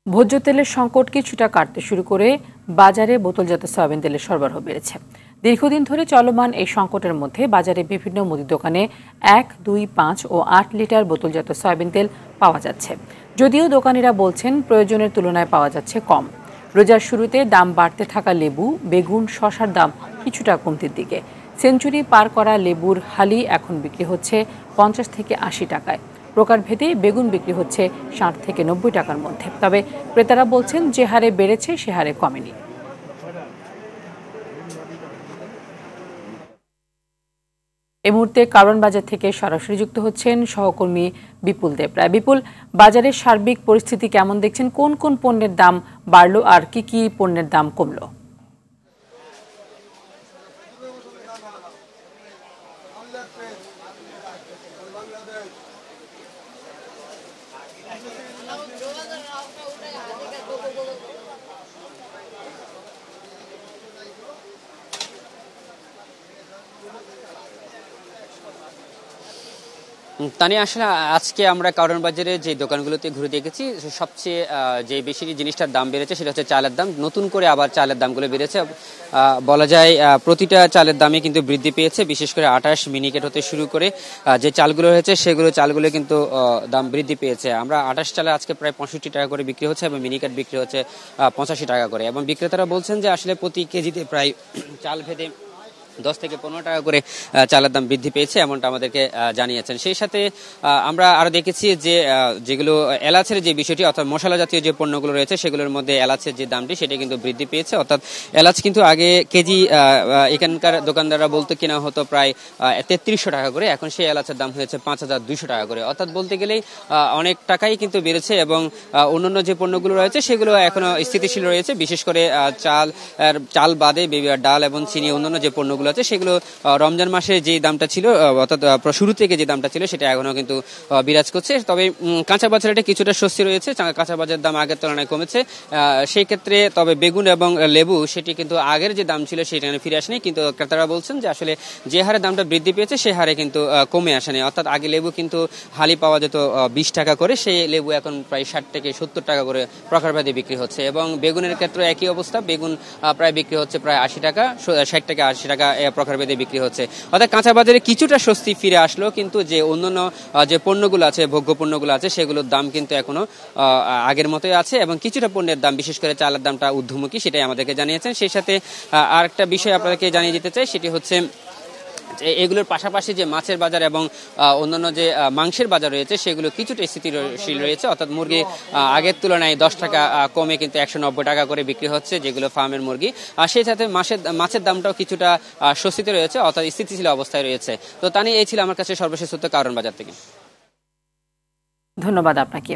ভোজ্য তেলের সংকট কিছুটা কাটতে শুরু করে বাজারে বোতলজাত সয়াবিন তেলের সরবরাহ বেড়েছে। দীর্ঘদিন ধরে চলমান এই সংকটের মধ্যে বাজারে বিভিন্ন মুদির দোকানে 1, 2, 5 ও 8 লিটার বোতলজাত সয়াবিন তেল পাওয়া যাচ্ছে। যদিও দোকানিরা বলছেন প্রয়োজনের তুলনায় পাওয়া যাচ্ছে কম। রোজার শুরুতে দাম বাড়তে থাকা লেবু, বেগুন, শসার দাম কিছুটা কমতির দিকে। সেঞ্চুরি পার করা লেবুর হালি এখন বিক্রি হচ্ছে 50 থেকে 80 টাকায়। প্রকারভেদে বেগুন বিক্রি হচ্ছে 60 থেকে 90 টাকার মধ্যে। তবে ক্রেতারা বলছেন যে হারে বেড়েছে সে হারে কমেনি। এই মুহূর্তে কারওয়ান বাজার থেকে সরাসরি যুক্ত হচ্ছেন সহকর্মী বিপুল দেবরায়। বিপুল, বাজারের সার্বিক পরিস্থিতি কেমন দেখছেন? কোন কোন পণ্যের দাম বাড়লো আর কি কি পণ্যের দাম কমলো? তানিয়া, আসলে আজকে আমরা কারওয়ান বাজারে যে দোকানগুলোতে ঘুরে দেখেছি, সবচেয়ে যে বেশি জিনিসটার দাম বেড়েছে সেটা হচ্ছে চালের দাম। নতুন করে আবার চালের দামগুলো বেড়েছে। বলা যায় প্রতিটা চালের দামে কিন্তু বৃদ্ধি পেয়েছে। বিশেষ করে 28 মিনিকেট হতে শুরু করে যে চালগুলো হয়েছে চালগুলো কিন্তু দাম বৃদ্ধি পেয়েছে। আমরা 28 চালে আজকে প্রায় 65 টাকা করে বিক্রি হচ্ছে এবং মিনিকেট বিক্রি হচ্ছে 85 টাকা করে। এবং বিক্রেতারা বলছেন যে আসলে প্রতি কেজিতে প্রায় চাল ভেদে 10 থেকে 15 টাকা করে চালের দাম বৃদ্ধি পেয়েছে, এমনটা আমাদেরকে জানিয়েছেন। সেই সাথে আমরা আরো দেখেছি যে যেগুলো এলাচের যে বিষয়টি, অর্থাৎ মশলা জাতীয় যে পণ্যগুলো রয়েছে সেগুলোর মধ্যে এলাচের যে দামটি সেটা কিন্তু বৃদ্ধি পেয়েছে। অর্থাৎ এলাচ কিন্তু আগে কেজি এখানকার দোকানদাররা বলতে কেনা হতো প্রায় 3300 টাকা করে, এখন সেই এলাচের দাম হয়েছে 5200 টাকা করে। অর্থাৎ বলতে গেলেই অনেক টাকাই কিন্তু বেড়েছে। এবং অন্যান্য যে পণ্যগুলো রয়েছে সেগুলো এখনো স্থিতিশীল রয়েছে। বিশেষ করে চাল বাদে ডাল এবং চিনি, অন্যান্য যে পণ্যগুলো আছে সেগুলো রমজান মাসে যে দামটা ছিল, অর্থাৎ শুরু থেকে যে দামটা ছিল সেটা এখনো কিন্তু বিরাজ করছে। তবে কাঁচা বাজারে কিছুটা স্বস্তি রয়েছে, কাঁচা বাজারের দাম আগের তুলনায় কমেছে সেই ক্ষেত্রে। তবে বেগুন এবং লেবু সেটি কিন্তু আগের যে দাম ছিল সেটা ফিরে আসেনি, কিন্তু ক্রেতারা বলছেন যে আসলে যে হারে দামটা বৃদ্ধি পেয়েছে সে হারে কিন্তু কমে আসেনি। অর্থাৎ আগে লেবু কিন্তু হালি পাওয়া যেত 20 টাকা করে, সেই লেবু এখন প্রায় 60 থেকে 70 টাকা করে প্রকারভেদে বিক্রি হচ্ছে। এবং বেগুনের ক্ষেত্রে একই অবস্থা, বেগুন প্রায় বিক্রি হচ্ছে প্রায় 80 টাকা, 60 থেকে 80 টাকা প্রকারভেদে বিক্রি হচ্ছে। অর্থাৎ কাঁচা বাজারে কিছুটা স্বস্তি ফিরে আসলো, কিন্তু যে অন্যান্য যে পণ্যগুলো আছে, ভোগ্য পণ্যগুলো আছে, সেগুলোর দাম কিন্তু এখনো আগের মতোই আছে। এবং কিছুটা পণ্যের দাম, বিশেষ করে চালের দামটা ঊর্ধ্বমুখী, সেটাই আমাদেরকে জানিয়েছেন। সেই সাথে আরেকটা বিষয় আপনাদেরকে জানিয়ে দিতে চাই, সেটি হচ্ছে এগুলোর পাশাপাশি যে মাছের বাজার এবং অন্যান্য যে মাংসের বাজার রয়েছে সেগুলো কিছুটা স্থিতিশীল রয়েছে। অর্থাৎ মুরগি আগের তুলনায় 10 টাকা কমে কিন্তু 190 টাকা করে বিক্রি হচ্ছে, যেগুলো ফার্মের মুরগি। আর সেই সাথে মাছের দামটাও কিছুটা স্বস্তিতে রয়েছে, অর্থাৎ স্থিতিশীল অবস্থায় রয়েছে। তো তানি, এই ছিল আমার কাছে সর্বশেষ তথ্য কারওয়ান বাজার থেকে। ধন্যবাদ আপনাকে।